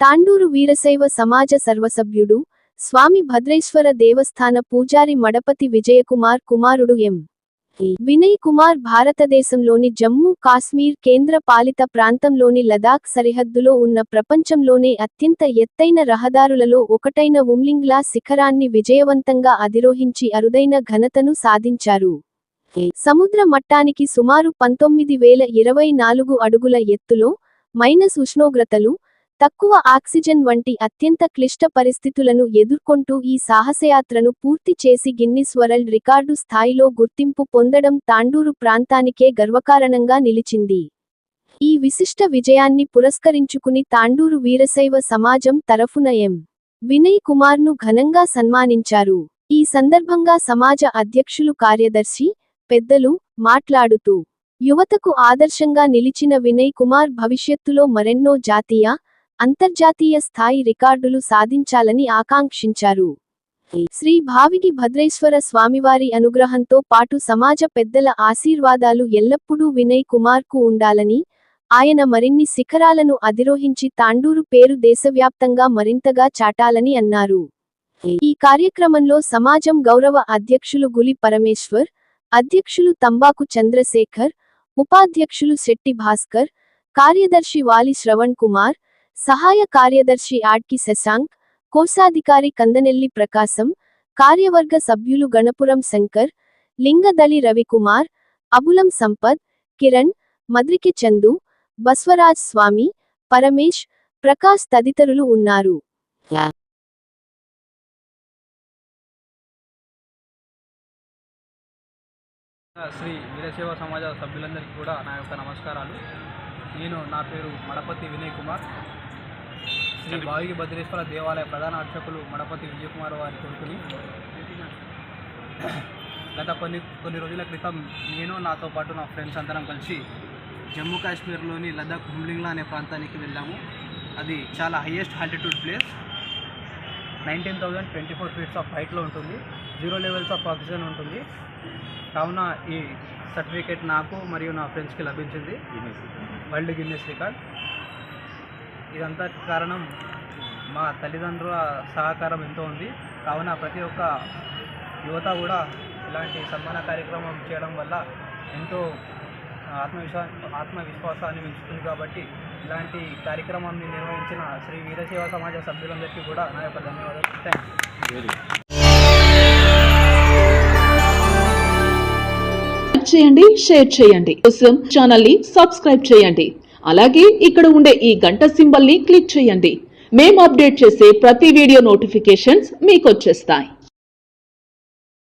తాండూరు వీరశైవ సమాజ సర్వసభ్యుడు, స్వామి భద్రేశ్వర దేవస్థాన పూజారి మడపతి విజయకుమార్ కుమారుడు ఎం. వినయ్ కుమార్ భారతదేశంలోని జమ్మూ కాశ్మీర్ కేంద్ర పాలిత ప్రాంతంలోని లదాఖ్ సరిహద్దులో ఉన్న ప్రపంచంలోనే అత్యంత ఎత్తైన రహదారులలో ఒకటైన ఉమ్లింగ్లా శిఖరాన్ని విజయవంతంగా అధిరోహించి అరుదైన ఘనతను సాధించారు. సముద్ర మట్టానికి సుమారు 19,024 అడుగుల ఎత్తులో, మైనస్ ఉష్ణోగ్రతలు, తక్కువ ఆక్సిజన్ వంటి అత్యంత క్లిష్ట పరిస్థితులను ఎదుర్కొంటూ ఈ సాహసయాత్రను పూర్తి చేసి గిన్నిస్ వరల్డ్ రికార్డు స్థాయిలో గుర్తింపు పొందడం తాండూరు ప్రాంతానికే గర్వకారణంగా నిలిచింది. ఈ విశిష్ట విజయాన్ని పురస్కరించుకుని తాండూరు వీరశైవ సమాజం తరఫున ఎం. వినయ్ కుమార్ను ఘనంగా సన్మానించారు. ఈ సందర్భంగా సమాజ అధ్యక్షులు కార్యదర్శి, పెద్దలు మాట్లాడుతూ, యువతకు ఆదర్శంగా నిలిచిన వినయ్ కుమార్ భవిష్యత్తులో మరెన్నో జాతీయ, అంతర్జాతీయ స్థాయి రికార్డులు సాధించాలని ఆకాంక్షించారు. శ్రీ భావిగి భద్రేశ్వర స్వామివారి అనుగ్రహంతో పాటు సమాజ పెద్దల ఆశీర్వాదాలు ఎల్లప్పుడూ వినయ్ కుమార్కు ఉండాలని, ఆయన మరిన్ని శిఖరాలను అధిరోహించి తాండూరు పేరు దేశవ్యాప్తంగా మరింతగా చాటాలని అన్నారు. ఈ కార్యక్రమంలో సమాజం గౌరవ అధ్యక్షులు గులి పరమేశ్వర్, అధ్యక్షులు తంబాకు చంద్రశేఖర్, ఉపాధ్యక్షులు శెట్టి భాస్కర్, కార్యదర్శి వాలి శ్రవణ్ కుమార్, సహాయ కార్యదర్శి ఆడ్కి శశాంక్, కోశాధికారి కందనెల్లి ప్రకాశం, కార్యవర్గ సభ్యులు గణపురం శంకర్, లింగదళి రవికుమార్, అబులం సంపత్, కిరణ్, మద్రికి చందు, బస్వరాజ్ స్వామి, పరమేష్, ప్రకాశ్ తదితరులు ఉన్నారు. శ్రీ వీరశైవ సమాజ సభ్యులందరికీ కూడా నా యొక్క నమస్కారాలు. నా పేరు మడపతి వినయ్ కుమార్. శ్రీ భావిగి భద్రేశ్వర దేవాలయ ప్రధాన అర్చకులు మడపతి విజయకుమార్ వారి కొడుకుని. గత కొన్ని రోజుల క్రితం నాతో పాటు నా ఫ్రెండ్స్ అందరం కలిసి జమ్మూ కాశ్మీర్లోని లదాఖ్ ఉమ్లింగ్లా అనే ప్రాంతానికి వెళ్ళాము. అది చాలా highest altitude place. 19,024 feets of హైట్లో ఉంటుంది. 0 లెవెల్స్ ఆఫ్ ఆక్సిజన్ ఉంటుంది. కావున ఈ సర్టిఫికేట్ నాకు మరియు నా ఫ్రెండ్స్కి లభించింది, వరల్డ్ గిన్నిస్ రికార్డ్. ఇదంతా కారణం మా తల్లిదండ్రుల సహకారం ఎంతో ఉంది. కావున ప్రతి ఒక్క యువత కూడా ఇలాంటి సన్మాన కార్యక్రమం చేయడం వల్ల ఎంతో ఆత్మవిశ్వాసాన్ని పెంచుతుంది. కాబట్టి ఇలాంటి కార్యక్రమాన్ని నిర్వహించిన శ్రీ వీరశైవ సమాజ సభ్యులందరికీ కూడా నా యొక్క ధన్యవాదాలు. థ్యాంక్స్. చేయండి, షేర్ చేయండి. కోసం ఛానల్ ని సబ్స్క్రైబ్ చేయండి. అలాగే ఇక్కడ ఉండే ఈ గంట సింబల్ ని క్లిక్ చేయండి. మేము అప్డేట్ చేసే ప్రతి వీడియో నోటిఫికేషన్స్ మీకు వచ్చేస్తాయి.